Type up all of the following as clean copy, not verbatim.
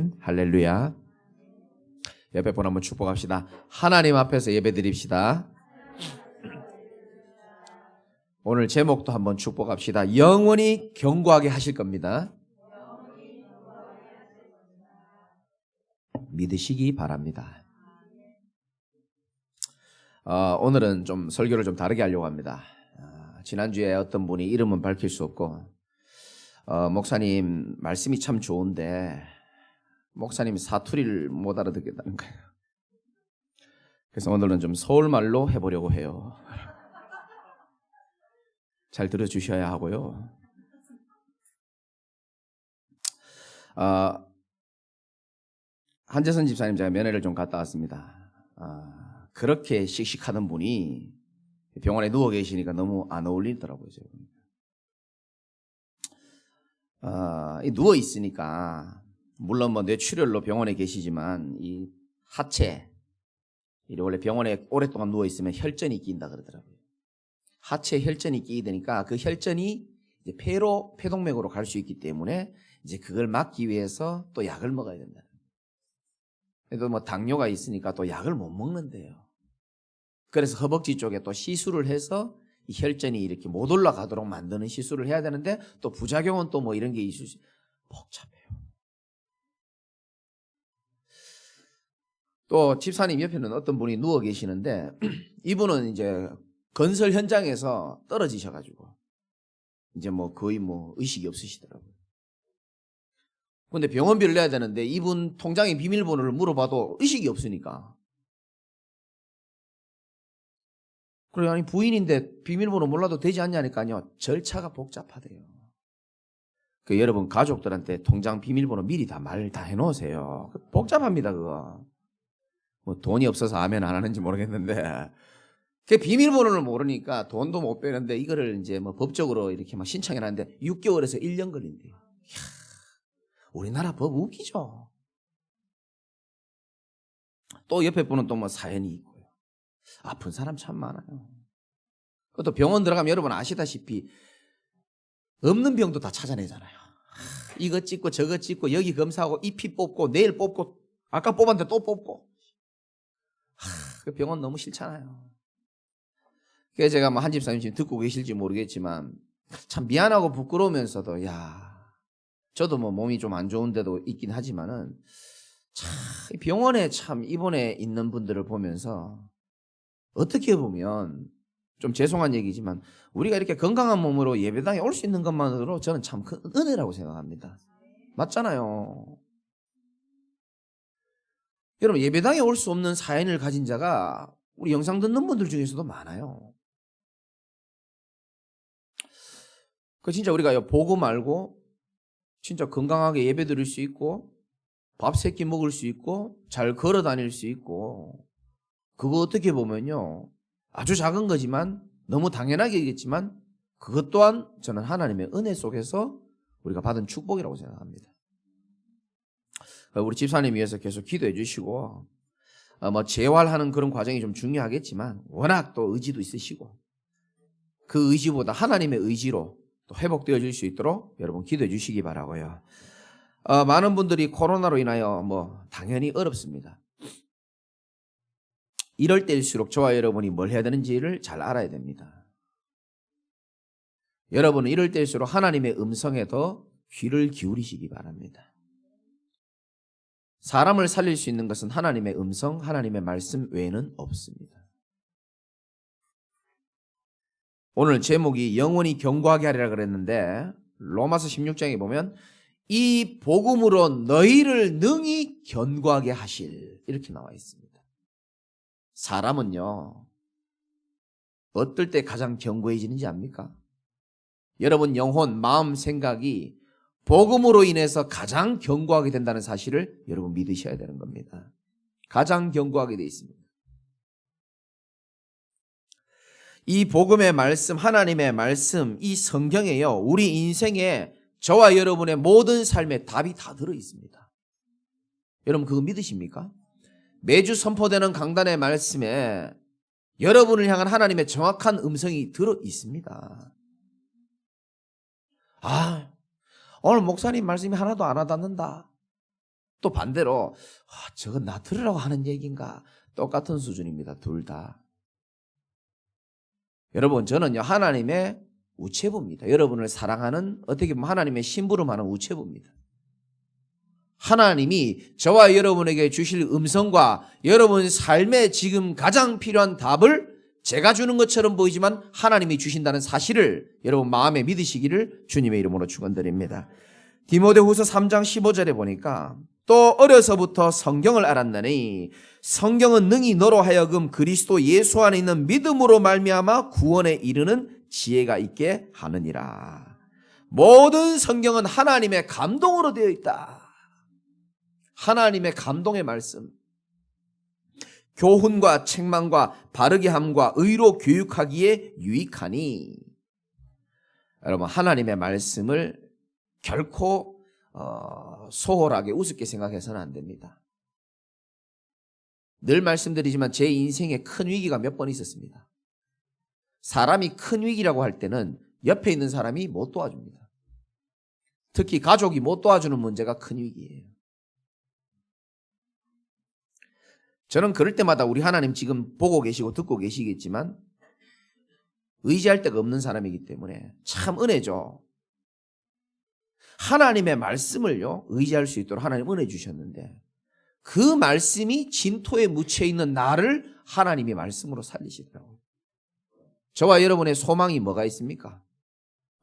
아멘. 할렐루야. 옆에 분 한번 축복합시다. 하나님 앞에서 예배 드립시다. 오늘 제목도 한번 축복합시다. 영원히 견고하게 하실 겁니다. 믿으시기 바랍니다. 오늘은 좀 설교를 좀 다르게 하려고 합니다. 지난주에 어떤 분이 이름은 밝힐 수 없고 목사님 말씀이 참 좋은데 목사님이 사투리를 못 알아듣겠다는 거예요. 그래서 오늘은 좀 서울말로 해보려고 해요. 잘 들어주셔야 하고요. 한재선 집사님 제가 면회를 좀 갔다 왔습니다. 그렇게 씩씩하던 분이 병원에 누워 계시니까 너무 안 어울리더라고요. 누워 있으니까 물론 뭐 뇌출혈로 병원에 계시지만 이 하체 원래 병원에 오랫동안 누워 있으면 혈전이 끼인다 그러더라고요. 하체 혈전이 끼게 되니까 그 혈전이 이제 폐동맥으로 갈 수 있기 때문에 이제 그걸 막기 위해서 또 약을 먹어야 된다. 그래도 뭐 당뇨가 있으니까 또 약을 못 먹는데요. 그래서 허벅지 쪽에 또 시술을 해서 이 혈전이 이렇게 못 올라가도록 만드는 시술을 해야 되는데 또 부작용은 또 뭐 이런 게 있을 수 복잡해요. 또 집사님 옆에는 어떤 분이 누워 계시는데 이분은 이제 건설 현장에서 떨어지셔가지고 이제 뭐 거의 뭐 의식이 없으시더라고요. 근데 병원비를 내야 되는데 이분 통장의 비밀번호를 물어봐도 의식이 없으니까. 그래, 아니 부인인데 비밀번호 몰라도 되지 않냐니까요. 절차가 복잡하대요. 여러분 가족들한테 통장 비밀번호 미리 다 말 다 해놓으세요. 복잡합니다 그거. 뭐 돈이 없어서 아멘 안 하는지 모르겠는데 그 비밀번호를 모르니까 돈도 못 빼는데 이거를 이제 뭐 법적으로 이렇게 막 신청해놨는데 6개월에서 1년 걸린대요. 이야, 우리나라 법 웃기죠. 또 옆에 분은 또 뭐 사연이 있고요. 아픈 사람 참 많아요. 그것도 병원 들어가면 여러분 아시다시피 없는 병도 다 찾아내잖아요. 이거 찍고 저거 찍고 여기 검사하고 이 피 뽑고 내일 뽑고 아까 뽑았는데 또 뽑고. 그 병원 너무 싫잖아요. 그래서 제가 뭐 한 집사님 지금 듣고 계실지 모르겠지만 참 미안하고 부끄러우면서도 저도 뭐 몸이 좀 안 좋은 데도 있긴 하지만은 참 병원에 참 입원해 있는 분들을 보면서 어떻게 보면 좀 죄송한 얘기지만 우리가 이렇게 건강한 몸으로 예배당에 올 수 있는 것만으로 저는 참 큰 은혜라고 생각합니다. 맞잖아요. 여러분 예배당에 올 수 없는 사연을 가진 자가 우리 영상 듣는 분들 중에서도 많아요. 진짜 우리가 복음 알고 진짜 건강하게 예배 드릴 수 있고 밥 3끼 먹을 수 있고 잘 걸어 다닐 수 있고 그거 어떻게 보면요 아주 작은 거지만 너무 당연하게 얘기했지만 그것 또한 저는 하나님의 은혜 속에서 우리가 받은 축복이라고 생각합니다. 우리 집사님 위해서 계속 기도해 주시고 뭐 재활하는 그런 과정이 좀 중요하겠지만 워낙 또 의지도 있으시고 그 의지보다 하나님의 의지로 또 회복되어질 수 있도록 여러분 기도해 주시기 바라고요. 많은 분들이 코로나로 인하여 뭐 당연히 어렵습니다. 이럴 때일수록 저와 여러분이 뭘 해야 되는지를 잘 알아야 됩니다. 여러분은 이럴 때일수록 하나님의 음성에 더 귀를 기울이시기 바랍니다. 사람을 살릴 수 있는 것은 하나님의 음성, 하나님의 말씀 외에는 없습니다. 오늘 제목이 영원히 견고하게 하리라 그랬는데 로마서 16장에 보면 이 복음으로 너희를 능히 견고하게 하실 이렇게 나와 있습니다. 사람은요 어떨 때 가장 견고해지는지 압니까? 여러분 영혼, 마음, 생각이 복음으로 인해서 가장 견고하게 된다는 사실을 여러분 믿으셔야 되는 겁니다. 가장 견고하게 되어 있습니다. 이 복음의 말씀, 하나님의 말씀, 이 성경에요 우리 인생에 저와 여러분의 모든 삶의 답이 다 들어 있습니다. 여러분 그거 믿으십니까? 매주 선포되는 강단의 말씀에 여러분을 향한 하나님의 정확한 음성이 들어 있습니다. 오늘 목사님 말씀이 하나도 안 와닿는다. 또 반대로 저건 나 들으라고 하는 얘기인가? 똑같은 수준입니다. 둘 다. 여러분, 저는요 하나님의 우체부입니다. 여러분을 사랑하는, 어떻게 보면 하나님의 심부름하는 우체부입니다. 하나님이 저와 여러분에게 주실 음성과 여러분 삶에 지금 가장 필요한 답을 제가 주는 것처럼 보이지만 하나님이 주신다는 사실을 여러분 마음에 믿으시기를 주님의 이름으로 축원드립니다. 디모데후서 3장 15절에 보니까 또 어려서부터 성경을 알았나니 성경은 능히 너로 하여금 그리스도 예수 안에 있는 믿음으로 말미암아 구원에 이르는 지혜가 있게 하느니라. 모든 성경은 하나님의 감동으로 되어 있다. 하나님의 감동의 말씀. 교훈과 책망과 바르게 함과 의로 교육하기에 유익하니. 여러분, 하나님의 말씀을 결코 소홀하게 우습게 생각해서는 안 됩니다. 늘 말씀드리지만 제 인생에 큰 위기가 몇 번 있었습니다. 사람이 큰 위기라고 할 때는 옆에 있는 사람이 못 도와줍니다. 특히 가족이 못 도와주는 문제가 큰 위기예요. 저는 그럴 때마다 우리 하나님 지금 보고 계시고 듣고 계시겠지만 의지할 데가 없는 사람이기 때문에 참 은혜죠. 하나님의 말씀을요 의지할 수 있도록 하나님 은혜 주셨는데 그 말씀이 진토에 묻혀 있는 나를 하나님이 말씀으로 살리시더라고요. 저와 여러분의 소망이 뭐가 있습니까?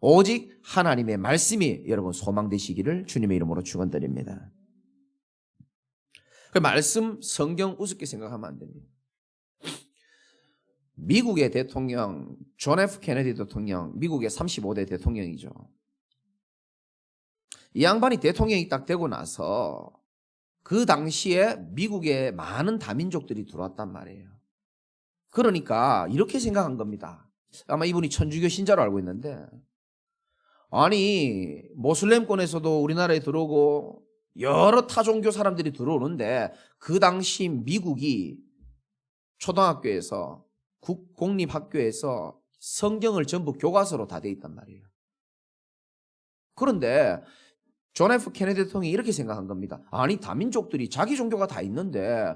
오직 하나님의 말씀이 여러분 소망 되시기를 주님의 이름으로 축원드립니다. 그 말씀, 성경 우습게 생각하면 안 됩니다. 미국의 대통령 존 F 케네디 대통령, 미국의 35대 대통령이죠. 이 양반이 대통령이 딱 되고 나서 그 당시에 미국에 많은 다민족들이 들어왔단 말이에요. 그러니까 이렇게 생각한 겁니다. 아마 이분이 천주교 신자로 알고 있는데, 아니 모슬렘권에서도 우리나라에 들어오고 여러 타종교 사람들이 들어오는데 그 당시 미국이 초등학교에서 국공립학교에서 성경을 전부 교과서로 다 돼 있단 말이에요. 그런데 존 F 케네디 대통령이 이렇게 생각한 겁니다. 아니 다민족들이 자기 종교가 다 있는데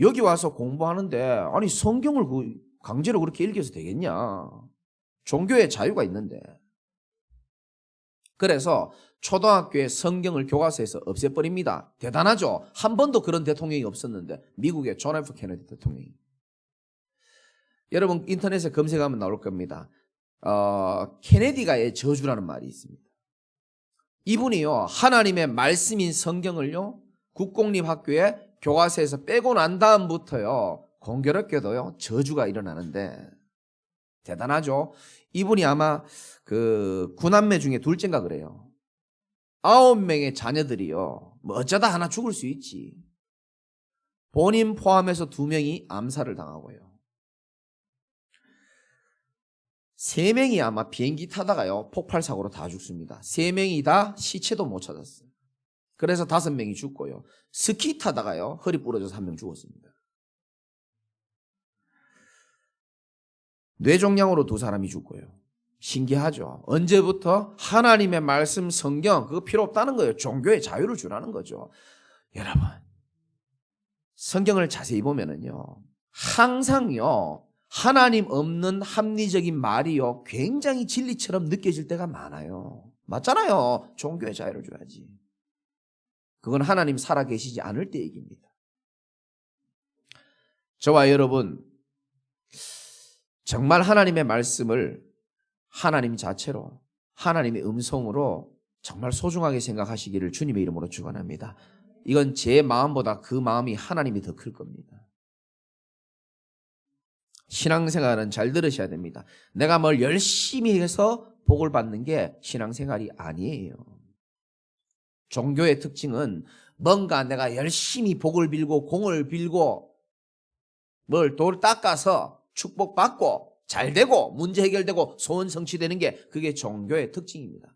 여기 와서 공부하는데 아니 성경을 강제로 그렇게 읽어서 되겠냐. 종교의 자유가 있는데. 그래서 초등학교에 성경을 교과서에서 없애버립니다. 대단하죠. 한 번도 그런 대통령이 없었는데 미국의 존 F 케네디 대통령이. 여러분 인터넷에 검색하면 나올 겁니다. 케네디가의 저주라는 말이 있습니다. 이분이요 하나님의 말씀인 성경을요 국공립학교에 교과서에서 빼고 난 다음부터요 공교롭게도요 저주가 일어나는데 대단하죠. 이분이 아마 그 9남매 중에 둘째인가 그래요. 9명의 자녀들이요 뭐 어쩌다 하나 죽을 수 있지. 본인 포함해서 2명이 암살을 당하고요. 3명이 아마 비행기 타다가요 폭발사고로 다 죽습니다. 3명이 다 시체도 못 찾았어요. 그래서 5명이 죽고요. 스키 타다가요 허리 부러져서 1명 죽었습니다. 뇌종양으로 2사람이 죽고요. 신기하죠. 언제부터? 하나님의 말씀 성경 그거 필요 없다는 거예요. 종교의 자유를 주라는 거죠. 여러분 성경을 자세히 보면은요 항상요 하나님 없는 합리적인 말이요 굉장히 진리처럼 느껴질 때가 많아요. 맞잖아요. 종교의 자유를 줘야지. 그건 하나님 살아계시지 않을 때 얘기입니다. 저와 여러분 정말 하나님의 말씀을 하나님 자체로 하나님의 음성으로 정말 소중하게 생각하시기를 주님의 이름으로 축원합니다. 이건 제 마음보다 그 마음이 하나님이 더 클 겁니다. 신앙생활은 잘 들으셔야 됩니다. 내가 뭘 열심히 해서 복을 받는 게 신앙생활이 아니에요. 종교의 특징은 뭔가 내가 열심히 복을 빌고 공을 빌고 뭘 돌 닦아서 축복받고 잘되고 문제 해결되고 소원 성취되는 게 그게 종교의 특징입니다.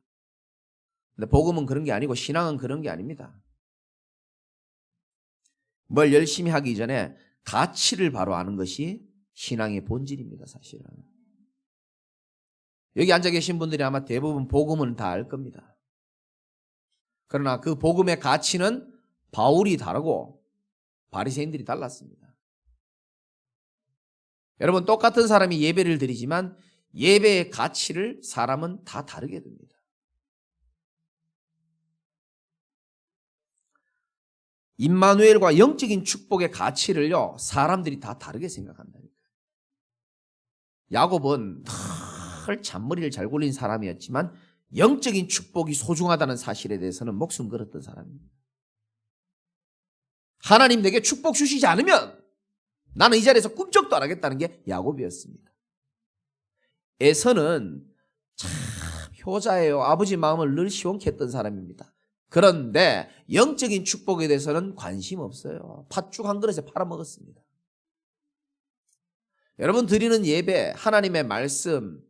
근데 복음은 그런 게 아니고 신앙은 그런 게 아닙니다. 뭘 열심히 하기 전에 가치를 바로 아는 것이 신앙의 본질입니다. 사실은. 여기 앉아 계신 분들이 아마 대부분 복음은 다 알 겁니다. 그러나 그 복음의 가치는 바울이 다르고 바리새인들이 달랐습니다. 여러분, 똑같은 사람이 예배를 드리지만 예배의 가치를 사람은 다 다르게 듭니다. 임마누엘과 영적인 축복의 가치를요, 사람들이 다 다르게 생각한다니까요. 야곱은 늘 잔머리를 잘 굴린 사람이었지만 영적인 축복이 소중하다는 사실에 대해서는 목숨 걸었던 사람입니다. 하나님 내게 축복 주시지 않으면 나는 이 자리에서 꿈쩍도 안 하겠다는 게 야곱이었습니다. 에서는 참 효자예요. 아버지 마음을 늘 시원케 했던 사람입니다. 그런데 영적인 축복에 대해서는 관심 없어요. 팥죽 한 그릇에 팔아먹었습니다. 여러분 드리는 예배, 하나님의 말씀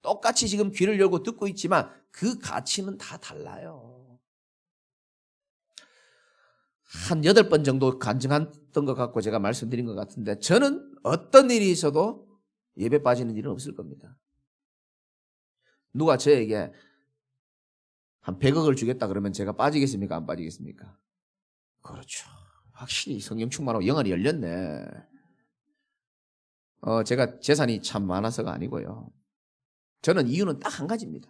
똑같이 지금 귀를 열고 듣고 있지만 그 가치는 다 달라요. 한 8번 정도 간증했던 것 같고 제가 말씀드린 것 같은데 저는 어떤 일이 있어도 예배 빠지는 일은 없을 겁니다. 누가 저에게 한 100억을 주겠다 그러면 제가 빠지겠습니까? 안 빠지겠습니까? 그렇죠. 확실히 성령 충만하고 영안이 열렸네. 제가 재산이 참 많아서가 아니고요. 저는 이유는 딱 한 가지입니다.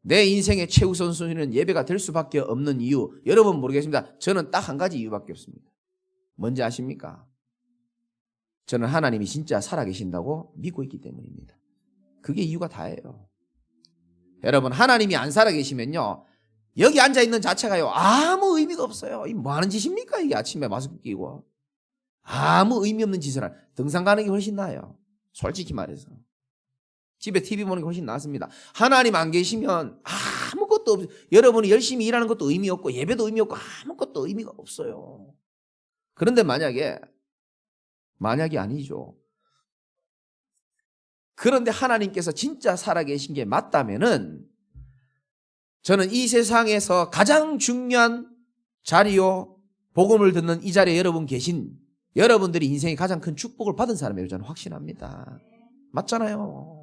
내 인생의 최우선 순위는 예배가 될 수밖에 없는 이유, 여러분 모르겠습니다. 저는 딱 한 가지 이유밖에 없습니다. 뭔지 아십니까? 저는 하나님이 진짜 살아계신다고 믿고 있기 때문입니다. 그게 이유가 다예요. 여러분, 하나님이 안 살아계시면요, 여기 앉아있는 자체가요 아무 의미가 없어요. 이 뭐 하는 짓입니까? 이게 아침에 마스크 끼고 아무 의미 없는 짓을 하는, 등산 가는 게 훨씬 나아요. 솔직히 말해서 집에 TV 보는 게 훨씬 낫습니다. 하나님 안 계시면 아무것도 없어요. 여러분이 열심히 일하는 것도 의미 없고 예배도 의미 없고 아무것도 의미가 없어요. 그런데 만약이 아니죠. 그런데 하나님께서 진짜 살아계신 게 맞다면은 저는 이 세상에서 가장 중요한 자리요, 복음을 듣는 이 자리에 여러분 계신 여러분들이 인생에 가장 큰 축복을 받은 사람이라고 저는 확신합니다. 맞잖아요.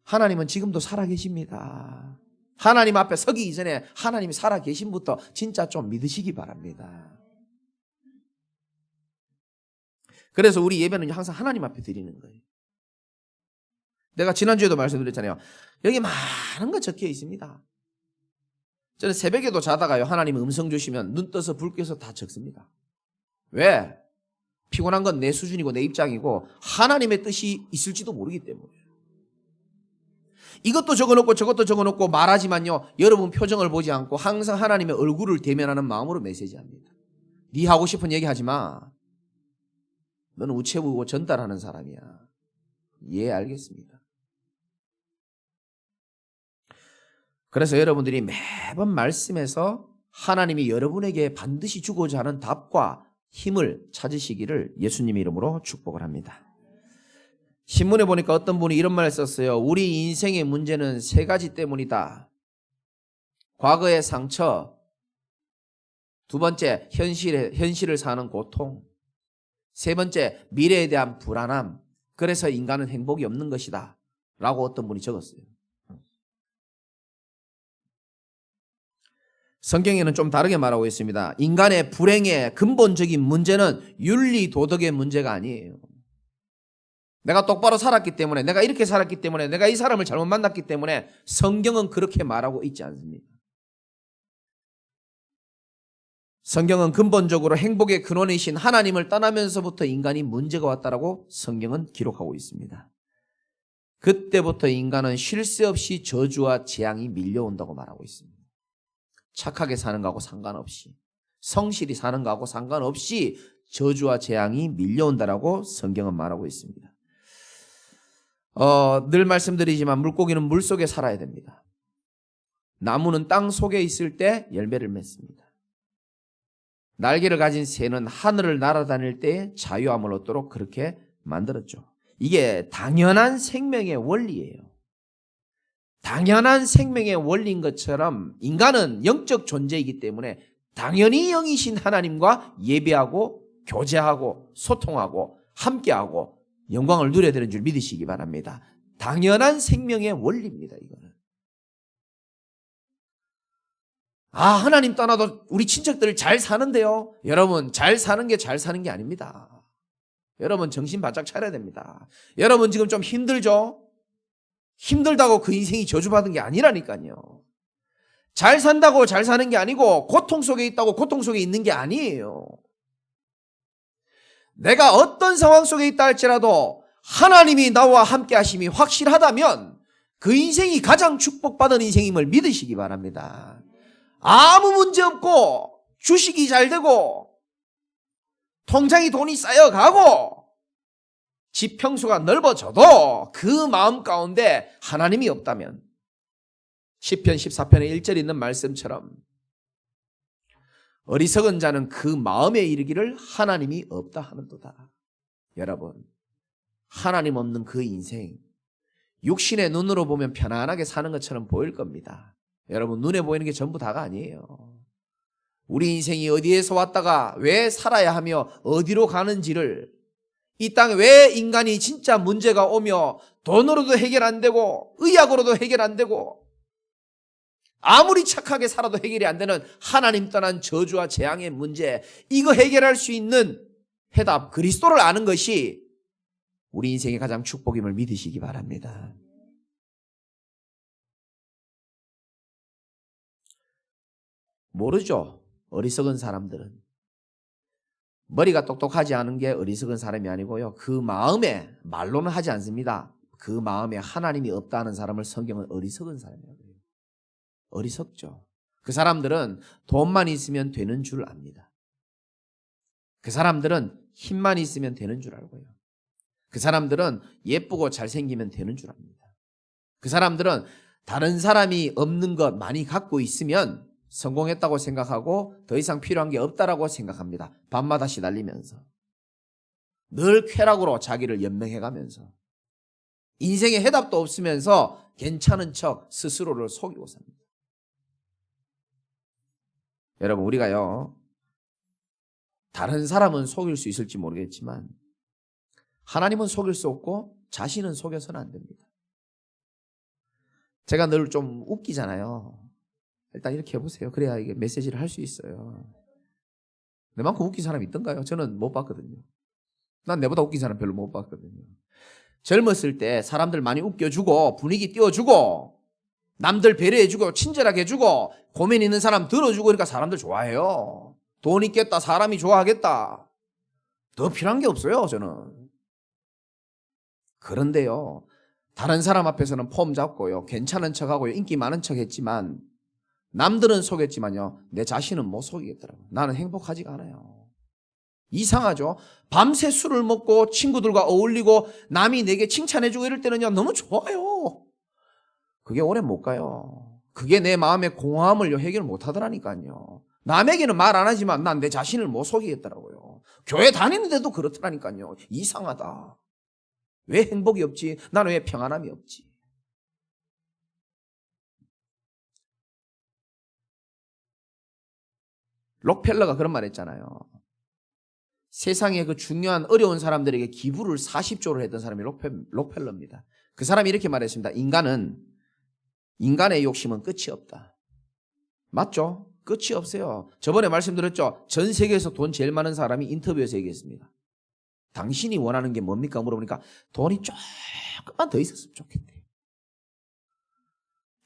하나님은 지금도 살아계십니다. 하나님 앞에 서기 이전에 하나님이 살아계신부터 진짜 좀 믿으시기 바랍니다. 그래서 우리 예배는 항상 하나님 앞에 드리는 거예요. 내가 지난주에도 말씀드렸잖아요. 여기 많은 거 적혀 있습니다. 저는 새벽에도 자다가요, 하나님이 음성 주시면 눈 떠서 불 켜서 다 적습니다. 왜? 피곤한 건 내 수준이고 내 입장이고 하나님의 뜻이 있을지도 모르기 때문에. 이것도 적어놓고 저것도 적어놓고 말하지만요, 여러분 표정을 보지 않고 항상 하나님의 얼굴을 대면하는 마음으로 메시지합니다. 네 하고 싶은 얘기 하지 마. 너는 우체부고 전달하는 사람이야. 예, 알겠습니다. 그래서 여러분들이 매번 말씀에서 하나님이 여러분에게 반드시 주고자 하는 답과 힘을 찾으시기를 예수님 이름으로 축복을 합니다. 신문에 보니까 어떤 분이 이런 말을 썼어요. 우리 인생의 문제는 3가지 때문이다. 과거의 상처, 2번째 현실을 사는 고통, 3번째 미래에 대한 불안함. 그래서 인간은 행복이 없는 것이다 라고 어떤 분이 적었어요. 성경에는 좀 다르게 말하고 있습니다. 인간의 불행의 근본적인 문제는 윤리 도덕의 문제가 아니에요. 내가 똑바로 살았기 때문에, 내가 이렇게 살았기 때문에, 내가 이 사람을 잘못 만났기 때문에 성경은 그렇게 말하고 있지 않습니다. 성경은 근본적으로 행복의 근원이신 하나님을 떠나면서부터 인간이 문제가 왔다라고 성경은 기록하고 있습니다. 그때부터 인간은 쉴 새 없이 저주와 재앙이 밀려온다고 말하고 있습니다. 착하게 사는 거하고 상관없이, 성실히 사는 거하고 상관없이 저주와 재앙이 밀려온다라고 성경은 말하고 있습니다. 늘 말씀드리지만 물고기는 물속에 살아야 됩니다. 나무는 땅 속에 있을 때 열매를 맺습니다. 날개를 가진 새는 하늘을 날아다닐 때 자유함을 얻도록 그렇게 만들었죠. 이게 당연한 생명의 원리예요. 당연한 생명의 원리인 것처럼 인간은 영적 존재이기 때문에 당연히 영이신 하나님과 예배하고 교제하고 소통하고 함께하고 영광을 누려야 되는 줄 믿으시기 바랍니다. 당연한 생명의 원리입니다. 이거는 하나님 떠나도 우리 친척들 잘 사는데요. 여러분, 잘 사는 게 잘 사는 게 아닙니다. 여러분, 정신 바짝 차려야 됩니다. 여러분, 지금 좀 힘들죠? 힘들다고 그 인생이 저주받은 게 아니라니까요. 잘 산다고 잘 사는 게 아니고 고통 속에 있다고 고통 속에 있는 게 아니에요. 내가 어떤 상황 속에 있다 할지라도 하나님이 나와 함께 하심이 확실하다면 그 인생이 가장 축복받은 인생임을 믿으시기 바랍니다. 아무 문제 없고 주식이 잘 되고 통장에 돈이 쌓여가고 지평수가 넓어져도 그 마음 가운데 하나님이 없다면 시편 14편에 1절에 있는 말씀처럼 어리석은 자는 그 마음에 이르기를 하나님이 없다 하는도다. 여러분, 하나님 없는 그 인생, 육신의 눈으로 보면 편안하게 사는 것처럼 보일 겁니다. 여러분, 눈에 보이는 게 전부 다가 아니에요. 우리 인생이 어디에서 왔다가 왜 살아야 하며 어디로 가는지를, 이 땅에 왜 인간이 진짜 문제가 오며 돈으로도 해결 안 되고 의학으로도 해결 안 되고 아무리 착하게 살아도 해결이 안 되는 하나님 떠난 저주와 재앙의 문제, 이거 해결할 수 있는 해답, 그리스도를 아는 것이 우리 인생의 가장 축복임을 믿으시기 바랍니다. 모르죠. 어리석은 사람들은. 머리가 똑똑하지 않은 게 어리석은 사람이 아니고요. 그 마음에, 말로는 하지 않습니다. 그 마음에 하나님이 없다는 사람을 성경은 어리석은 사람이라고 해요. 어리석죠. 그 사람들은 돈만 있으면 되는 줄 압니다. 그 사람들은 힘만 있으면 되는 줄 알고요. 그 사람들은 예쁘고 잘생기면 되는 줄 압니다. 그 사람들은 다른 사람이 없는 것 많이 갖고 있으면 성공했다고 생각하고 더 이상 필요한 게 없다라고 생각합니다. 밤마다 시달리면서 늘 쾌락으로 자기를 연명해가면서 인생에 해답도 없으면서 괜찮은 척 스스로를 속이고 삽니다. 여러분, 우리가요, 다른 사람은 속일 수 있을지 모르겠지만 하나님은 속일 수 없고 자신은 속여서는 안 됩니다. 제가 늘 좀 웃기잖아요. 일단 이렇게 해보세요. 그래야 이게 메시지를 할 수 있어요. 내만큼 웃긴 사람 있던가요? 저는 못 봤거든요. 난 내보다 웃긴 사람 별로 못 봤거든요. 젊었을 때 사람들 많이 웃겨주고 분위기 띄워주고 남들 배려해주고 친절하게 해주고 고민 있는 사람 들어주고 그러니까 사람들 좋아해요. 돈 있겠다, 사람이 좋아하겠다. 더 필요한 게 없어요, 저는. 그런데요, 다른 사람 앞에서는 폼 잡고요, 괜찮은 척하고요, 인기 많은 척 했지만 남들은 속였지만요, 내 자신은 못 속이겠더라고요. 나는 행복하지가 않아요. 이상하죠? 밤새 술을 먹고 친구들과 어울리고 남이 내게 칭찬해주고 이럴 때는요, 너무 좋아요. 그게 오래 못 가요. 그게 내 마음의 공허함을 해결 못 하더라니까요. 남에게는 말 안 하지만 난 내 자신을 못 속이겠더라고요. 교회 다니는데도 그렇더라니까요. 이상하다. 왜 행복이 없지? 나는 왜 평안함이 없지? 록펠러가 그런 말 했잖아요. 세상에 그 중요한 어려운 사람들에게 기부를 40조를 했던 사람이 록펠러입니다. 그 사람이 이렇게 말했습니다. 인간의 욕심은 끝이 없다. 맞죠? 끝이 없어요. 저번에 말씀드렸죠. 전 세계에서 돈 제일 많은 사람이 인터뷰에서 얘기했습니다. 당신이 원하는 게 뭡니까? 물어보니까 돈이 조금만 더 있었으면 좋겠대.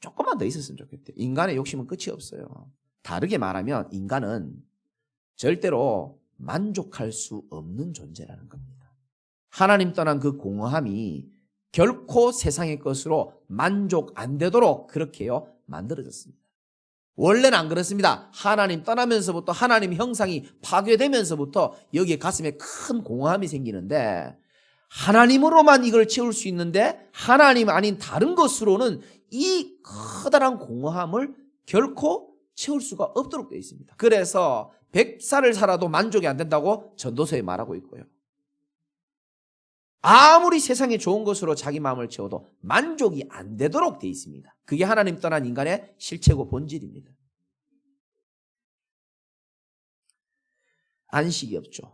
조금만 더 있었으면 좋겠대. 인간의 욕심은 끝이 없어요. 다르게 말하면 인간은 절대로 만족할 수 없는 존재라는 겁니다. 하나님 떠난 그 공허함이 결코 세상의 것으로 만족 안 되도록 그렇게요 만들어졌습니다. 원래는 안 그렇습니다. 하나님 떠나면서부터 하나님 형상이 파괴되면서부터 여기에 가슴에 큰 공허함이 생기는데 하나님으로만 이걸 채울 수 있는데 하나님 아닌 다른 것으로는 이 커다란 공허함을 결코 채울 수가 없도록 되어 있습니다. 그래서 100살을 살아도 만족이 안 된다고 전도서에 말하고 있고요. 아무리 세상에 좋은 것으로 자기 마음을 채워도 만족이 안 되도록 되어 있습니다. 그게 하나님 떠난 인간의 실체고 본질입니다. 안식이 없죠.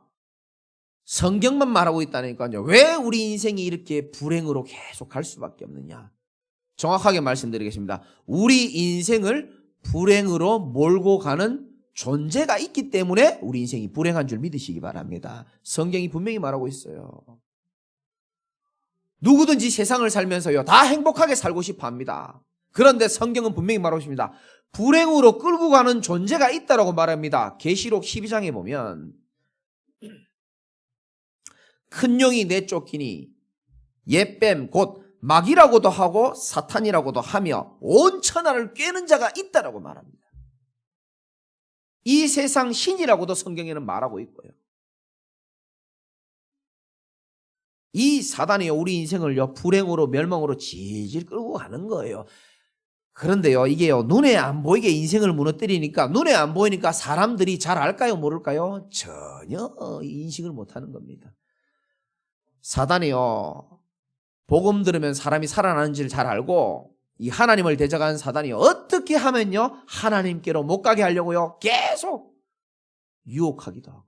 성경만 말하고 있다니까요. 왜 우리 인생이 이렇게 불행으로 계속 갈 수밖에 없느냐? 정확하게 말씀드리겠습니다. 우리 인생을 불행으로 몰고 가는 존재가 있기 때문에 우리 인생이 불행한 줄 믿으시기 바랍니다. 성경이 분명히 말하고 있어요. 누구든지 세상을 살면서요, 다 행복하게 살고 싶어 합니다. 그런데 성경은 분명히 말하고 있습니다. 불행으로 끌고 가는 존재가 있다라고 말합니다. 계시록 12장에 보면 큰 용이 내쫓기니 옛뱀 곧 마귀라고도 하고 사탄이라고도 하며 온 천하를 꿰는 자가 있다라고 말합니다. 이 세상 신이라고도 성경에는 말하고 있고요. 이 사단이요, 우리 인생을요, 불행으로 멸망으로 질질 끌고 가는 거예요. 그런데요, 이게요, 눈에 안 보이게 인생을 무너뜨리니까, 눈에 안 보이니까 사람들이 잘 알까요, 모를까요? 전혀 인식을 못하는 겁니다. 사단이요, 복음 들으면 사람이 살아나는지를 잘 알고, 이 하나님을 대적하는 사단이 어떻게 하면요, 하나님께로 못 가게 하려고요, 계속 유혹하기도 하고,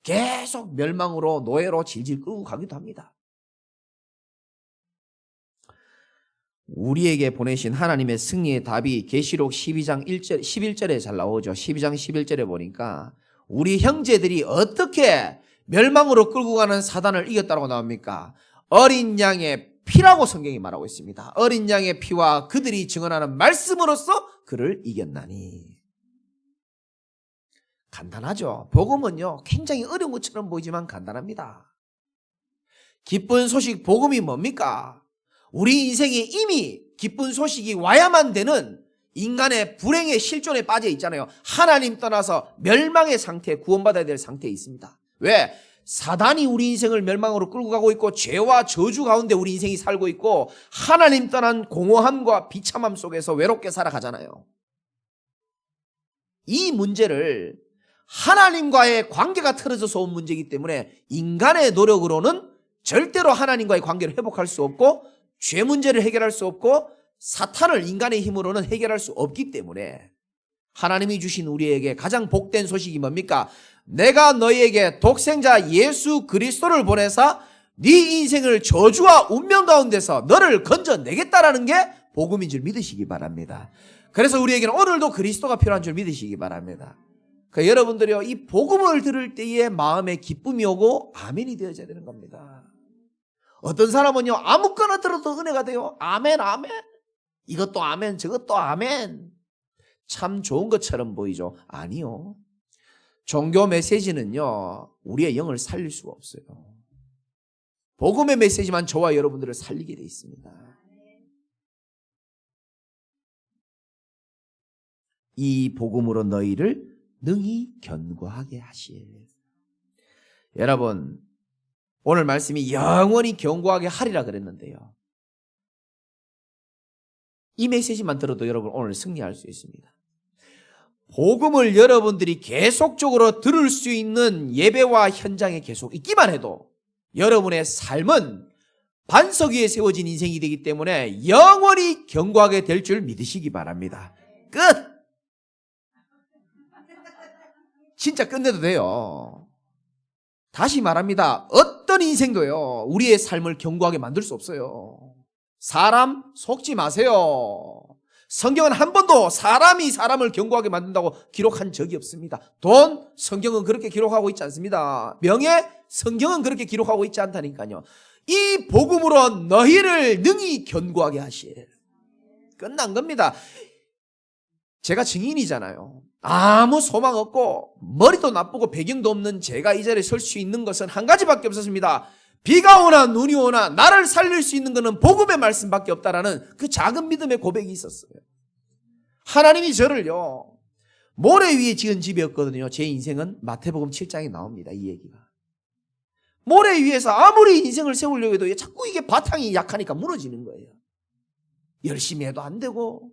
계속 멸망으로, 노예로 질질 끌고 가기도 합니다. 우리에게 보내신 하나님의 승리의 답이 계시록 12장 11절에 잘 나오죠. 12장 11절에 보니까 우리 형제들이 어떻게 멸망으로 끌고 가는 사단을 이겼다고 나옵니까? 어린 양의 피라고 성경이 말하고 있습니다. 어린 양의 피와 그들이 증언하는 말씀으로써 그를 이겼나니. 간단하죠. 복음은요, 굉장히 어려운 것처럼 보이지만 간단합니다. 기쁜 소식 복음이 뭡니까? 우리 인생에 이미 기쁜 소식이 와야만 되는 인간의 불행의 실존에 빠져 있잖아요. 하나님 떠나서 멸망의 상태에, 구원받아야 될 상태에 있습니다. 왜? 사단이 우리 인생을 멸망으로 끌고 가고 있고 죄와 저주 가운데 우리 인생이 살고 있고 하나님 떠난 공허함과 비참함 속에서 외롭게 살아가잖아요. 이 문제를 하나님과의 관계가 틀어져서 온 문제이기 때문에 인간의 노력으로는 절대로 하나님과의 관계를 회복할 수 없고 죄 문제를 해결할 수 없고 사탄을 인간의 힘으로는 해결할 수 없기 때문에 하나님이 주신 우리에게 가장 복된 소식이 뭡니까? 내가 너희에게 독생자 예수 그리스도를 보내사 네 인생을 저주와 운명 가운데서 너를 건져내겠다라는 게 복음인 줄 믿으시기 바랍니다. 그래서 우리에게는 오늘도 그리스도가 필요한 줄 믿으시기 바랍니다. 그러니까 여러분들이요, 이 복음을 들을 때에 마음에 기쁨이 오고 아멘이 되어져야 되는 겁니다. 어떤 사람은요, 아무거나 들어도 은혜가 돼요. 아멘, 아멘. 이것도 아멘, 저것도 아멘. 참 좋은 것처럼 보이죠. 아니요. 종교 메시지는요, 우리의 영을 살릴 수가 없어요. 복음의 메시지만 저와 여러분들을 살리게 돼 있습니다. 이 복음으로 너희를 능히 견고하게 하실. 여러분, 오늘 말씀이 영원히 견고하게 하리라 그랬는데요. 이 메시지만 들어도 여러분 오늘 승리할 수 있습니다. 복음을 여러분들이 계속적으로 들을 수 있는 예배와 현장에 계속 있기만 해도 여러분의 삶은 반석 위에 세워진 인생이 되기 때문에 영원히 견고하게 될 줄 믿으시기 바랍니다. 끝! 진짜 끝내도 돼요. 다시 말합니다. 어떤 인생도요, 우리의 삶을 견고하게 만들 수 없어요. 사람 속지 마세요. 성경은 한 번도 사람이 사람을 견고하게 만든다고 기록한 적이 없습니다. 돈, 성경은 그렇게 기록하고 있지 않습니다. 명예, 성경은 그렇게 기록하고 있지 않다니까요. 이 복음으로 너희를 능히 견고하게 하실. 끝난 겁니다. 제가 증인이잖아요. 아무 소망 없고 머리도 나쁘고 배경도 없는 제가 이 자리에 설 수 있는 것은 한 가지밖에 없었습니다. 비가 오나 눈이 오나 나를 살릴 수 있는 것은 복음의 말씀밖에 없다라는 그 작은 믿음의 고백이 있었어요. 하나님이 저를요, 모래 위에 지은 집이었거든요. 제 인생은 마태복음 7장에 나옵니다. 이 얘기가. 모래 위에서 아무리 인생을 세우려고 해도 자꾸 이게 바탕이 약하니까 무너지는 거예요. 열심히 해도 안 되고,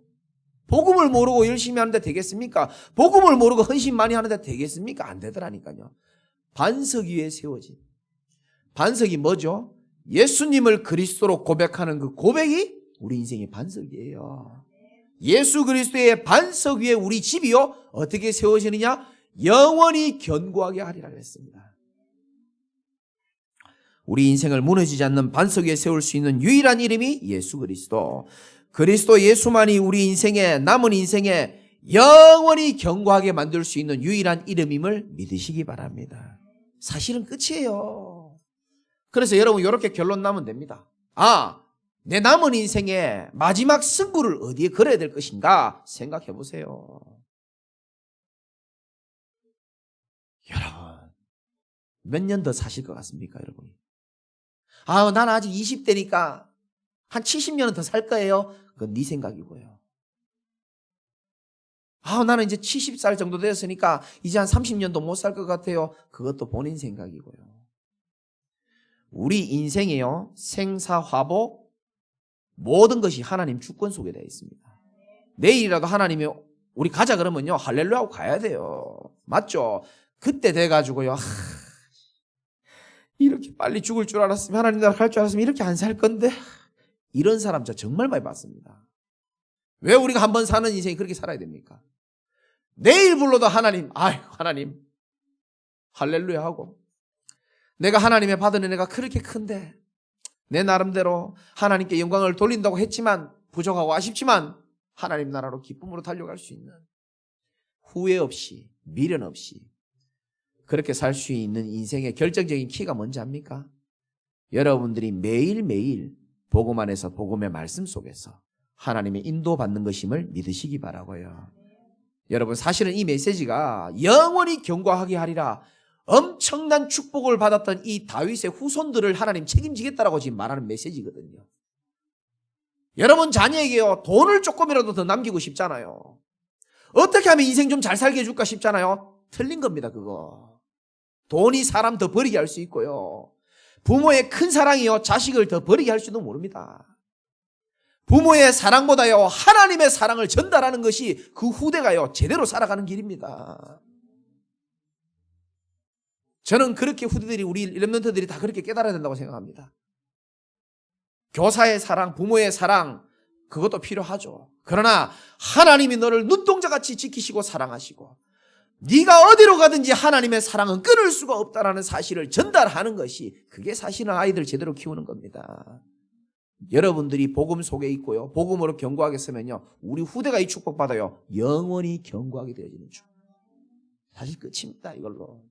복음을 모르고 열심히 하는데 되겠습니까? 복음을 모르고 헌신 많이 하는데 되겠습니까? 안 되더라니까요. 반석 위에 세워진. 반석이 뭐죠? 예수님을 그리스도로 고백하는 그 고백이 우리 인생의 반석이에요. 예수 그리스도의 반석 위에 우리 집이요, 어떻게 세워지느냐? 영원히 견고하게 하리라 그랬습니다. 우리 인생을 무너지지 않는 반석 위에 세울 수 있는 유일한 이름이 예수 그리스도. 그리스도 예수만이 우리 인생에 남은 인생에 영원히 견고하게 만들 수 있는 유일한 이름임을 믿으시기 바랍니다. 사실은 끝이에요. 그래서 여러분 이렇게 결론 나면 됩니다. 내 남은 인생의 마지막 승부를 어디에 걸어야 될 것인가 생각해 보세요. 여러분 몇 년 더 사실 것 같습니까, 여러분이? 난 아직 20대니까 한 70년은 더 살 거예요. 그건 네 생각이고요. 나는 이제 70살 정도 되었으니까 이제 한 30년도 못 살 것 같아요. 그것도 본인 생각이고요. 우리 인생에요, 생사화복 모든 것이 하나님 주권 속에 되어 있습니다. 내일이라도 하나님이 우리 가자 그러면요, 할렐루야 하고 가야 돼요. 맞죠? 그때 돼가지고요, 이렇게 빨리 죽을 줄 알았으면, 하나님 나라 갈 줄 알았으면 이렇게 안 살 건데, 이런 사람 저 정말 많이 봤습니다. 왜 우리가 한번 사는 인생이 그렇게 살아야 됩니까? 내일 불러도 하나님, 하나님 할렐루야 하고, 내가 하나님의 받은 은혜가 그렇게 큰데 내 나름대로 하나님께 영광을 돌린다고 했지만 부족하고 아쉽지만 하나님 나라로 기쁨으로 달려갈 수 있는, 후회 없이 미련 없이 그렇게 살 수 있는 인생의 결정적인 키가 뭔지 압니까? 여러분들이 매일매일 복음 안에서, 복음의 말씀 속에서 하나님의 인도받는 것임을 믿으시기 바라고요. 여러분 사실은 이 메시지가 영원히 견고하게 하리라, 엄청난 축복을 받았던 이 다윗의 후손들을 하나님 책임지겠다라고 지금 말하는 메시지거든요. 여러분 자녀에게요, 돈을 조금이라도 더 남기고 싶잖아요. 어떻게 하면 인생 좀 잘 살게 해줄까 싶잖아요. 틀린 겁니다. 그거 돈이 사람 더 버리게 할 수 있고요, 부모의 큰 사랑이요 자식을 더 버리게 할 수도 모릅니다. 부모의 사랑보다요 하나님의 사랑을 전달하는 것이 그 후대가요 제대로 살아가는 길입니다. 저는 그렇게 후대들이, 우리 렘넌트들이 다 그렇게 깨달아야 된다고 생각합니다. 교사의 사랑, 부모의 사랑, 그것도 필요하죠. 그러나 하나님이 너를 눈동자같이 지키시고 사랑하시고 네가 어디로 가든지 하나님의 사랑은 끊을 수가 없다는 사실을 전달하는 것이, 그게 사실은 아이들 제대로 키우는 겁니다. 여러분들이 복음 속에 있고요, 복음으로 견고하게 서면요, 우리 후대가 이 축복받아요. 영원히 견고하게 되어지는 축복. 사실 끝입니다. 이걸로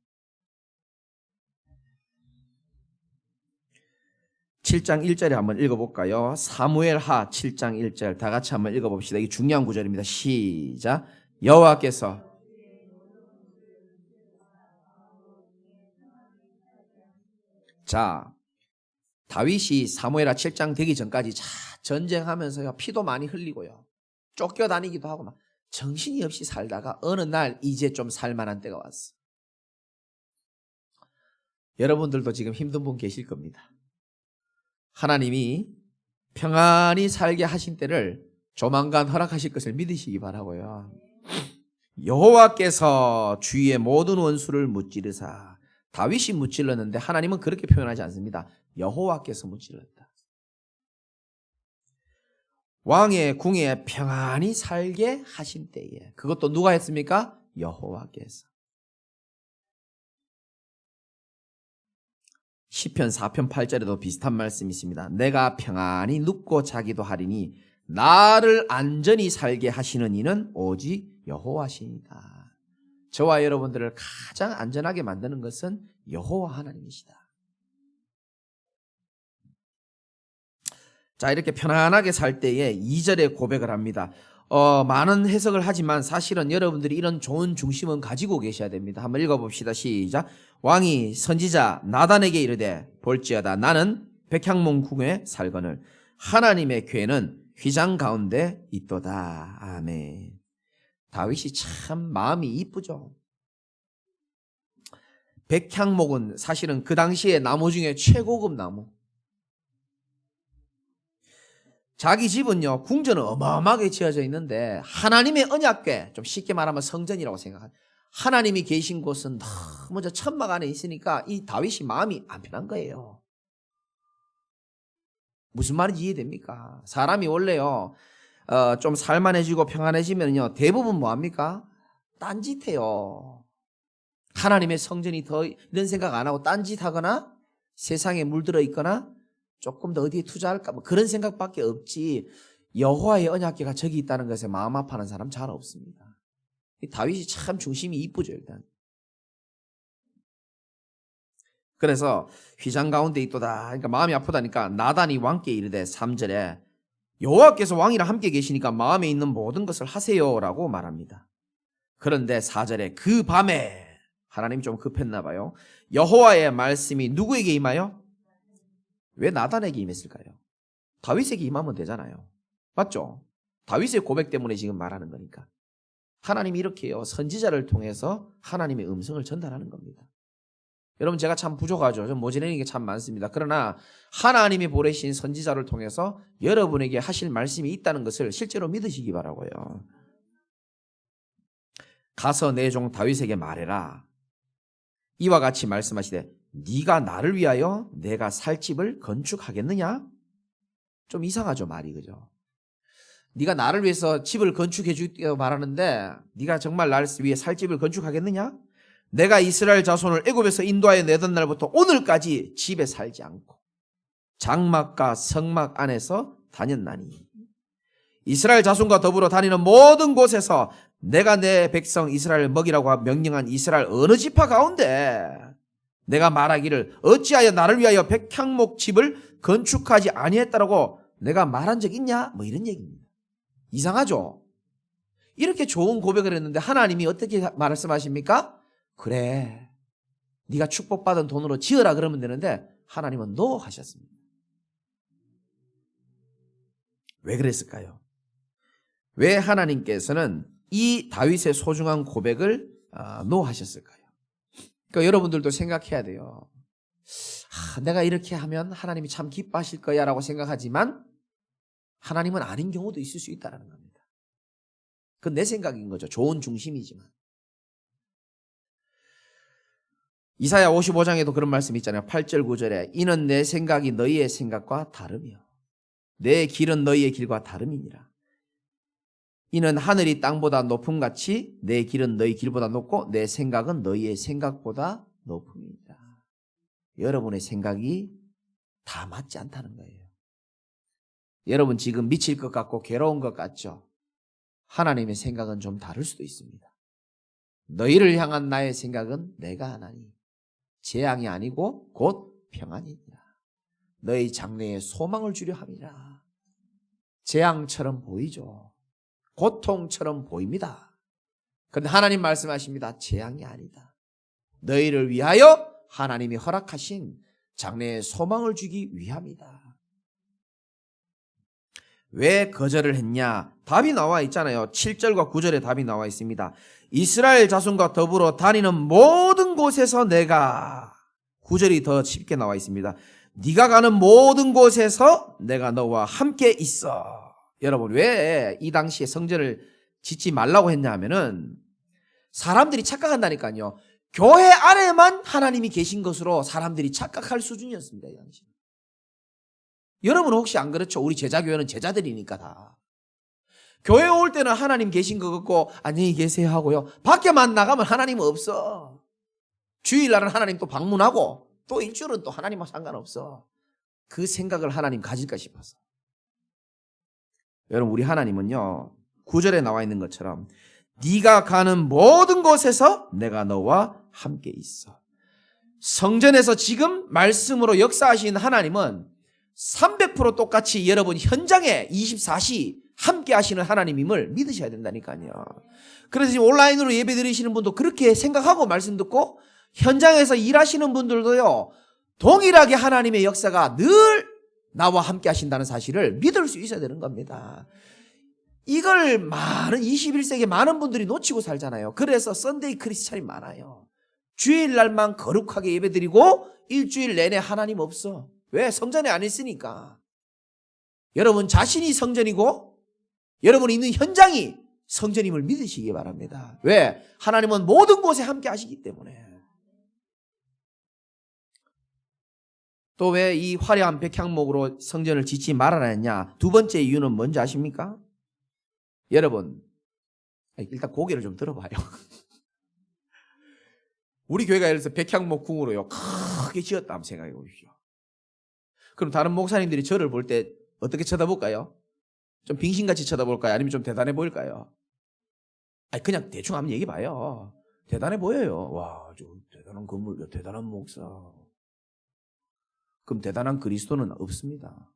7장 1절에 한번 읽어볼까요? 사무엘하 7장 1절 다 같이 한번 읽어봅시다. 이게 중요한 구절입니다. 시작. 여호와께서 자, 다윗이 사무엘하 7장 되기 전까지 전쟁하면서요 피도 많이 흘리고요 쫓겨다니기도 하고 막 정신이 없이 살다가 어느 날 이제 좀 살만한 때가 왔어. 여러분들도 지금 힘든 분 계실 겁니다. 하나님이 평안히 살게 하신 때를 조만간 허락하실 것을 믿으시기 바라고요. 여호와께서 주위의 모든 원수를 무찌르사, 다윗이 무찔렀는데 하나님은 그렇게 표현하지 않습니다. 여호와께서 무찔렀다. 왕의 궁에 평안히 살게 하신 때에, 그것도 누가 했습니까? 여호와께서. 시편 4편 8절에도 비슷한 말씀이 있습니다. 내가 평안히 눕고 자기도 하리니 나를 안전히 살게 하시는 이는 오직 여호와시니라. 저와 여러분들을 가장 안전하게 만드는 것은 여호와 하나님이시다. 자, 이렇게 편안하게 살 때에 2절에 고백을 합니다. 많은 해석을 하지만 사실은 여러분들이 이런 좋은 중심은 가지고 계셔야 됩니다. 한번 읽어봅시다. 시작. 왕이 선지자 나단에게 이르되 볼지어다 나는 백향문 궁에 살거늘 하나님의 궤는 휘장 가운데 있도다. 아멘. 다윗이 참 마음이 이쁘죠. 백향목은 사실은 그 당시에 나무 중에 최고급 나무. 자기 집은요 궁전은 어마어마하게 지어져 있는데 하나님의 언약궤, 좀 쉽게 말하면 성전이라고 생각합니다. 하나님이 계신 곳은 너무 저 천막 안에 있으니까 이 다윗이 마음이 안 편한 거예요. 무슨 말인지 이해됩니까? 사람이 원래요 좀 살만해지고 평안해지면요 대부분 뭐합니까? 딴짓해요. 하나님의 성전이 더 이런 생각 안 하고 딴짓하거나 세상에 물들어 있거나 조금 더 어디에 투자할까 뭐 그런 생각밖에 없지. 여호와의 언약궤가 저기 있다는 것에 마음 아파하는 사람 잘 없습니다. 다윗이 참 중심이 이쁘죠 일단. 그래서 휘장 가운데 있도다. 그러니까 마음이 아프다니까 나단이 왕께 이르되 3절에 여호와께서 왕이랑 함께 계시니까 마음에 있는 모든 것을 하세요라고 말합니다. 그런데 4절에 그 밤에 하나님이 좀 급했나 봐요. 여호와의 말씀이 누구에게 임하여? 왜 나단에게 임했을까요? 다윗에게 임하면 되잖아요. 맞죠? 다윗의 고백 때문에 지금 말하는 거니까. 하나님이 이렇게요. 선지자를 통해서 하나님의 음성을 전달하는 겁니다. 여러분 제가 참 부족하죠. 좀 모자라는 게 참 많습니다. 그러나 하나님이 보내신 선지자를 통해서 여러분에게 하실 말씀이 있다는 것을 실제로 믿으시기 바라고요. 가서 내 종 다윗에게 말해라. 이와 같이 말씀하시되 네가 나를 위하여 내가 살 집을 건축하겠느냐? 좀 이상하죠 말이 그죠? 네가 나를 위해서 집을 건축해 주겠다고 말하는데 네가 정말 나를 위해 살 집을 건축하겠느냐? 내가 이스라엘 자손을 애굽에서 인도하여 내던 날부터 오늘까지 집에 살지 않고 장막과 성막 안에서 다녔나니 이스라엘 자손과 더불어 다니는 모든 곳에서 내가 내 백성 이스라엘을 먹이라고 명령한 이스라엘 어느 지파 가운데 내가 말하기를 어찌하여 나를 위하여 백향목 집을 건축하지 아니했다라고 내가 말한 적 있냐? 뭐 이런 얘기입니다. 이상하죠? 이렇게 좋은 고백을 했는데 하나님이 어떻게 말씀하십니까? 그래 네가 축복받은 돈으로 지어라 그러면 되는데 하나님은 노 하셨습니다. 왜 그랬을까요? 왜 하나님께서는 이 다윗의 소중한 고백을 노 하셨을까요? 그러니까 여러분들도 생각해야 돼요. 내가 이렇게 하면 하나님이 참 기뻐하실 거야 라고 생각하지만 하나님은 아닌 경우도 있을 수 있다는 겁니다. 그건 내 생각인 거죠. 좋은 중심이지만. 이사야 55장에도 그런 말씀이 있잖아요. 8절 9절에 이는 내 생각이 너희의 생각과 다르며 내 길은 너희의 길과 다름이니라. 이는 하늘이 땅보다 높음같이 내 길은 너희 길보다 높고 내 생각은 너희의 생각보다 높음이니라. 여러분의 생각이 다 맞지 않다는 거예요. 여러분 지금 미칠 것 같고 괴로운 것 같죠? 하나님의 생각은 좀 다를 수도 있습니다. 너희를 향한 나의 생각은 내가 하나니 재앙이 아니고 곧 평안이니라. 너희 장래에 소망을 주려 함이라. 재앙처럼 보이죠. 고통처럼 보입니다. 그런데 하나님 말씀하십니다. 재앙이 아니다. 너희를 위하여 하나님이 허락하신 장래에 소망을 주기 위함이다. 왜 거절을 했냐? 답이 나와 있잖아요. 7절과 9절에 답이 나와 있습니다. 이스라엘 자손과 더불어 다니는 모든 곳에서 내가 9절이 더 쉽게 나와 있습니다. 네가 가는 모든 곳에서 내가 너와 함께 있어. 여러분 왜 이 당시에 성전을 짓지 말라고 했냐 하면은 사람들이 착각한다니까요. 교회 안에만 하나님이 계신 것으로 사람들이 착각할 수준이었습니다. 이 당시. 여러분 혹시 안 그렇죠? 우리 제자교회는 제자들이니까 다. 교회 올 때는 하나님 계신 것 같고 안녕히 계세요 하고요. 밖에만 나가면 하나님 없어. 주일날은 하나님 또 방문하고 또 일주일은 또 하나님과 상관없어. 그 생각을 하나님 가질까 싶어서. 여러분 우리 하나님은요. 9절에 나와 있는 것처럼 네가 가는 모든 곳에서 내가 너와 함께 있어. 성전에서 지금 말씀으로 역사하신 하나님은 300% 똑같이 여러분 현장에 24시 함께 하시는 하나님임을 믿으셔야 된다니까요. 그래서 지금 온라인으로 예배 드리시는 분도 그렇게 생각하고 말씀 듣고 현장에서 일하시는 분들도요. 동일하게 하나님의 역사가 늘 나와 함께 하신다는 사실을 믿을 수 있어야 되는 겁니다. 이걸 많은 21세기 많은 분들이 놓치고 살잖아요. 그래서 썬데이 크리스찬이 많아요. 주일날만 거룩하게 예배드리고 일주일 내내 하나님 없어. 왜? 성전에 안 있으니까. 여러분 자신이 성전이고 여러분이 있는 현장이 성전임을 믿으시기 바랍니다. 왜? 하나님은 모든 곳에 함께 하시기 때문에. 또 왜 이 화려한 백향목으로 성전을 짓지 말아라 했냐? 두 번째 이유는 뭔지 아십니까? 여러분 일단 고개를 좀 들어봐요. 우리 교회가 예를 들어서 백향목 궁으로요 크게 지었다 한번 생각해 보십시오. 그럼 다른 목사님들이 저를 볼 때 어떻게 쳐다볼까요? 좀 빙신같이 쳐다볼까요? 아니면 좀 대단해 보일까요? 아니 그냥 대충 한번 얘기해봐요. 대단해 보여요. 와, 저 대단한 건물, 대단한 목사. 그럼 대단한 그리스도는 없습니다.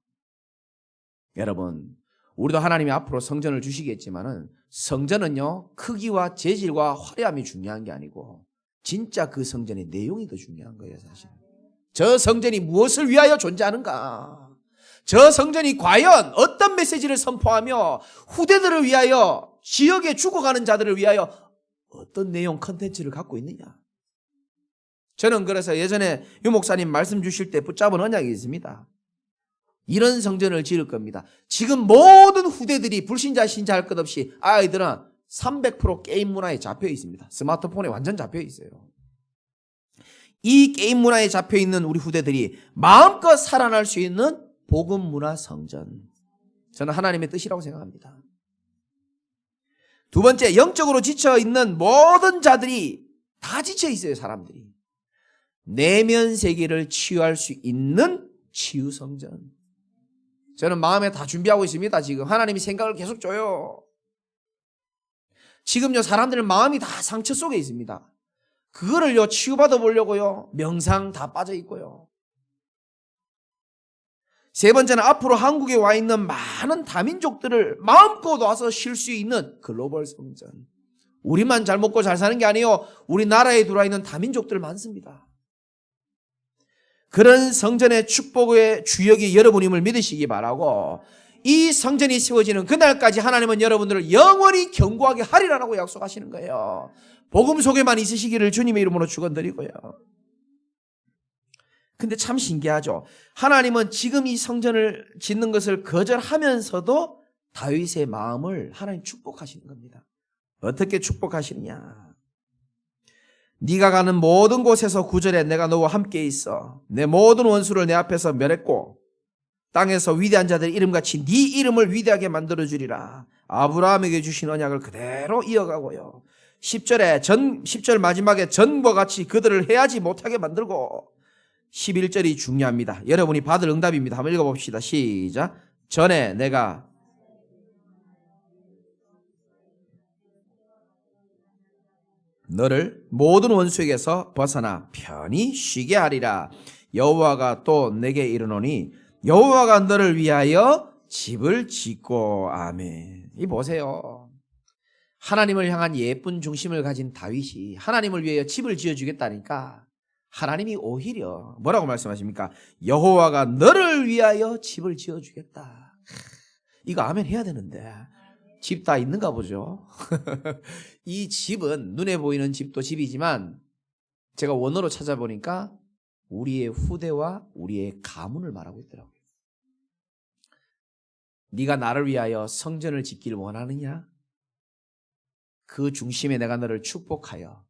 여러분, 우리도 하나님이 앞으로 성전을 주시겠지만은 성전은요, 크기와 재질과 화려함이 중요한 게 아니고 진짜 그 성전의 내용이 더 중요한 거예요, 사실. 저 성전이 무엇을 위하여 존재하는가? 저 성전이 과연 어떤 메시지를 선포하며 후대들을 위하여, 지역에 죽어가는 자들을 위하여 어떤 내용 컨텐츠를 갖고 있느냐? 저는 그래서 예전에 유 목사님 말씀 주실 때 붙잡은 언약이 있습니다. 이런 성전을 지을 겁니다. 지금 모든 후대들이 불신자 신자 할 것 없이 아이들은 300% 게임 문화에 잡혀 있습니다. 스마트폰에 완전 잡혀 있어요. 이 게임 문화에 잡혀 있는 우리 후대들이 마음껏 살아날 수 있는 복음 문화 성전. 저는 하나님의 뜻이라고 생각합니다. 두 번째, 영적으로 지쳐 있는 모든 자들이 다 지쳐 있어요, 사람들이. 내면 세계를 치유할 수 있는 치유 성전. 저는 마음에 다 준비하고 있습니다. 지금 하나님이 생각을 계속 줘요. 지금요, 사람들은 마음이 다 상처 속에 있습니다. 그거를요, 치유받아 보려고요, 명상 다 빠져 있고요. 세 번째는 앞으로 한국에 와 있는 많은 다민족들을 마음껏 와서 쉴 수 있는 글로벌 성전. 우리만 잘 먹고 잘 사는 게 아니에요. 우리나라에 들어와 있는 다민족들 많습니다. 그런 성전의 축복의 주역이 여러분임을 믿으시기 바라고, 이 성전이 세워지는 그날까지 하나님은 여러분들을 영원히 견고하게 하리라고 약속하시는 거예요. 복음 속에만 있으시기를 주님의 이름으로 축원드리고요. 근데 참 신기하죠. 하나님은 지금 이 성전을 짓는 것을 거절하면서도 다윗의 마음을 하나님 축복하시는 겁니다. 어떻게 축복하시느냐? 네가 가는 모든 곳에서 9절에 내가 너와 함께 있어 내 모든 원수를 내 앞에서 멸했고 땅에서 위대한 자들 이름같이 네 이름을 위대하게 만들어주리라. 아브라함에게 주신 언약을 그대로 이어가고요. 10절 마지막에 전과 같이 그들을 해하지 못하게 만들고, 11절이 중요합니다. 여러분이 받을 응답입니다. 한번 읽어봅시다. 시작. 전에 내가 너를 모든 원수에게서 벗어나 편히 쉬게 하리라. 여호와가 또 내게 이르노니 여호와가 너를 위하여 집을 짓고. 아멘. 이 보세요. 하나님을 향한 예쁜 중심을 가진 다윗이 하나님을 위하여 집을 지어주겠다니까 하나님이 오히려 뭐라고 말씀하십니까? 여호와가 너를 위하여 집을 지어주겠다. 이거 아멘 해야 되는데 집 다 있는가 보죠. 이 집은 눈에 보이는 집도 집이지만 제가 원어로 찾아보니까 우리의 후대와 우리의 가문을 말하고 있더라고요. 네가 나를 위하여 성전을 짓기를 원하느냐? 그 중심에 내가 너를 축복하여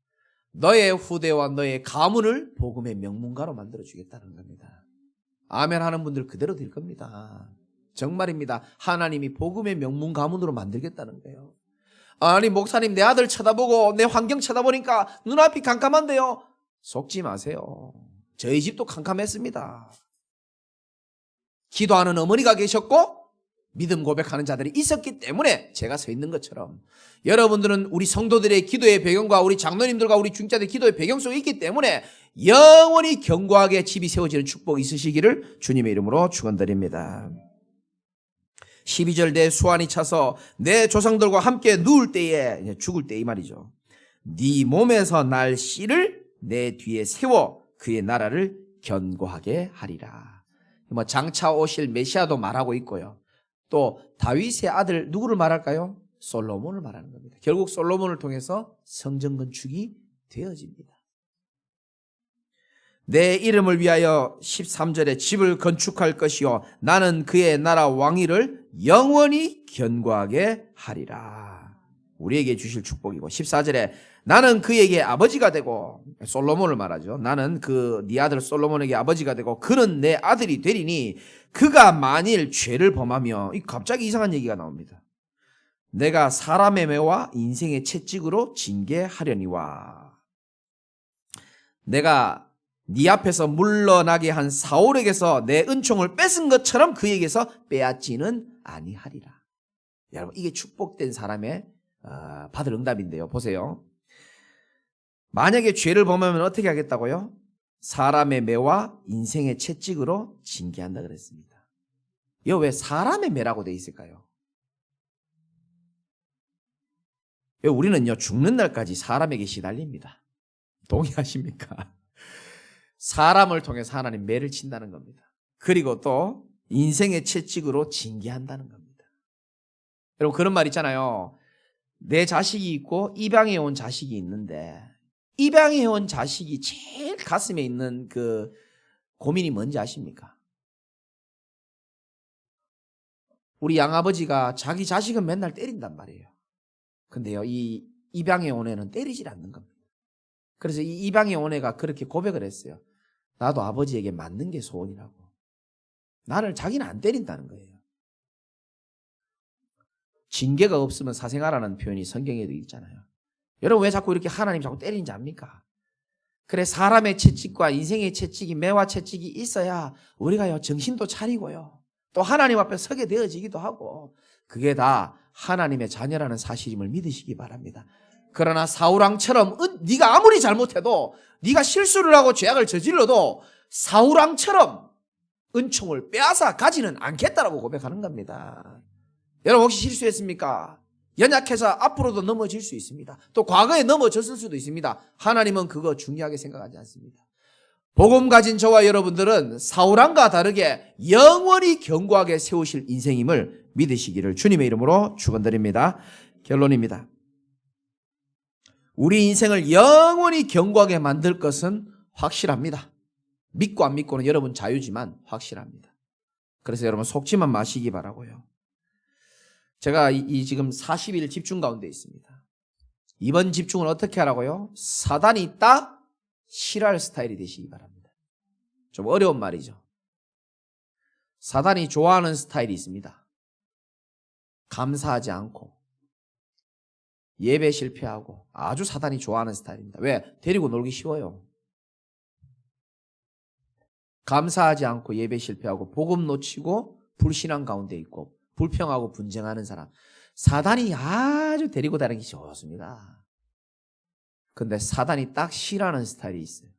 너의 후대와 너의 가문을 복음의 명문가로 만들어주겠다는 겁니다. 아멘 하는 분들 그대로 될 겁니다. 정말입니다. 하나님이 복음의 명문 가문으로 만들겠다는 거예요. 아니 목사님 내 아들 쳐다보고 내 환경 쳐다보니까 눈앞이 캄캄한데요. 속지 마세요. 저희 집도 캄캄했습니다. 기도하는 어머니가 계셨고 믿음 고백하는 자들이 있었기 때문에 제가 서 있는 것처럼 여러분들은 우리 성도들의 기도의 배경과 우리 장로님들과 우리 중자들의 기도의 배경 속에 있기 때문에 영원히 견고하게 집이 세워지는 축복이 있으시기를 주님의 이름으로 축원드립니다. 12절 내 수완이 차서 내 조상들과 함께 누울 때에 죽을 때 이 말이죠. 네 몸에서 날 씨를 내 뒤에 세워 그의 나라를 견고하게 하리라. 뭐 장차 오실 메시아도 말하고 있고요. 또 다윗의 아들 누구를 말할까요? 솔로몬을 말하는 겁니다. 결국 솔로몬을 통해서 성전 건축이 되어집니다. 내 이름을 위하여 13절에 집을 건축할 것이요 나는 그의 나라 왕위를 영원히 견고하게 하리라. 우리에게 주실 축복이고 14절에 나는 그에게 아버지가 되고 솔로몬을 말하죠. 나는 네 아들 솔로몬에게 아버지가 되고 그는 내 아들이 되리니 그가 만일 죄를 범하며 갑자기 이상한 얘기가 나옵니다. 내가 사람의 매와 인생의 채찍으로 징계하려니와 내가 네 앞에서 물러나게 한 사울에게서 내 은총을 뺏은 것처럼 그에게서 빼앗지는 아니하리라. 여러분 이게 축복된 사람의 받을 응답인데요. 보세요. 만약에 죄를 범하면 어떻게 하겠다고요? 사람의 매와 인생의 채찍으로 징계한다 그랬습니다. 이거 왜 사람의 매라고 돼 있을까요? 우리는요 죽는 날까지 사람에게 시달립니다. 동의하십니까? 사람을 통해서 하나님 매를 친다는 겁니다. 그리고 또 인생의 채찍으로 징계한다는 겁니다. 여러분 그런 말 있잖아요. 내 자식이 있고 입양해 온 자식이 있는데 입양해 온 자식이 제일 가슴에 있는 그 고민이 뭔지 아십니까? 우리 양아버지가 자기 자식은 맨날 때린단 말이에요. 근데요 이 입양해 온 애는 때리질 않는 겁니다. 그래서 이 입양해 온 애가 그렇게 고백을 했어요. 나도 아버지에게 맞는 게 소원이라고. 나를 자기는 안 때린다는 거예요. 징계가 없으면 사생아라는 표현이 성경에도 있잖아요. 여러분 왜 자꾸 이렇게 하나님 자꾸 때리는지 압니까? 그래 사람의 채찍과 인생의 채찍이 매와 채찍이 있어야 우리가요 정신도 차리고요. 또 하나님 앞에 서게 되어지기도 하고 그게 다 하나님의 자녀라는 사실임을 믿으시기 바랍니다. 그러나 사울왕처럼 네가 아무리 잘못해도 네가 실수를 하고 죄악을 저질러도 사울왕처럼 은총을 빼앗아 가지는 않겠다라고 고백하는 겁니다. 여러분 혹시 실수했습니까? 연약해서 앞으로도 넘어질 수 있습니다. 또 과거에 넘어졌을 수도 있습니다. 하나님은 그거 중요하게 생각하지 않습니다. 복음 가진 저와 여러분들은 사울왕과 다르게 영원히 견고하게 세우실 인생임을 믿으시기를 주님의 이름으로 축원드립니다. 결론입니다. 우리 인생을 영원히 견고하게 만들 것은 확실합니다. 믿고 안 믿고는 여러분 자유지만 확실합니다. 그래서 여러분 속지만 마시기 바라고요. 제가 지금 40일 집중 가운데 있습니다. 이번 집중을 어떻게 하라고요? 사단이 딱 싫어할 스타일이 되시기 바랍니다. 좀 어려운 말이죠. 사단이 좋아하는 스타일이 있습니다. 감사하지 않고 예배 실패하고 아주 사단이 좋아하는 스타일입니다. 왜? 데리고 놀기 쉬워요. 감사하지 않고 예배 실패하고 복음 놓치고 불신앙 가운데 있고 불평하고 분쟁하는 사람 사단이 아주 데리고 다니기 좋습니다. 근데 사단이 딱 싫어하는 스타일이 있어요.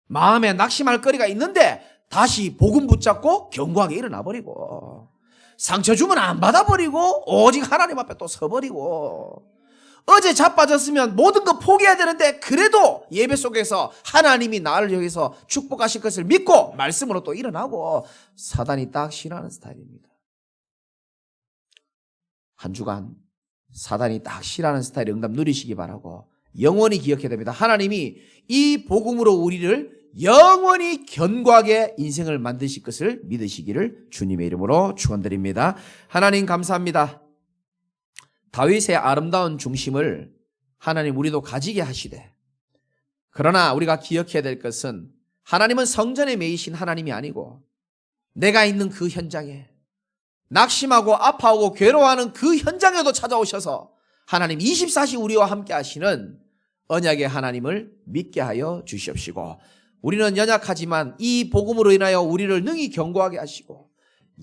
마음에 낙심할 거리가 있는데 다시 복음 붙잡고 견고하게 일어나 버리고 상처 주면 안 받아버리고 오직 하나님 앞에 또 서버리고 어제 자빠졌으면 모든 거 포기해야 되는데 그래도 예배 속에서 하나님이 나를 여기서 축복하실 것을 믿고 말씀으로 또 일어나고 사단이 딱 싫어하는 스타일입니다. 한 주간 사단이 딱 싫어하는 스타일의 응답 누리시기 바라고 영원히 기억해야 됩니다. 하나님이 이 복음으로 우리를 영원히 견고하게 인생을 만드실 것을 믿으시기를 주님의 이름으로 축원드립니다. 하나님 감사합니다. 다윗의 아름다운 중심을 하나님 우리도 가지게 하시되 그러나 우리가 기억해야 될 것은 하나님은 성전에 매이신 하나님이 아니고 내가 있는 그 현장에 낙심하고 아파하고 괴로워하는 그 현장에도 찾아오셔서 하나님 24시 우리와 함께 하시는 언약의 하나님을 믿게 하여 주시옵시고 우리는 연약하지만 이 복음으로 인하여 우리를 능히 견고하게 하시고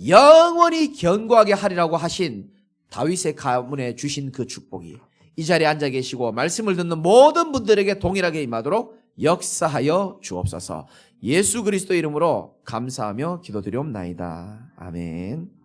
영원히 견고하게 하리라고 하신 다윗의 가문에 주신 그 축복이 이 자리에 앉아 계시고 말씀을 듣는 모든 분들에게 동일하게 임하도록 역사하여 주옵소서. 예수 그리스도 이름으로 감사하며 기도드리옵나이다. 아멘.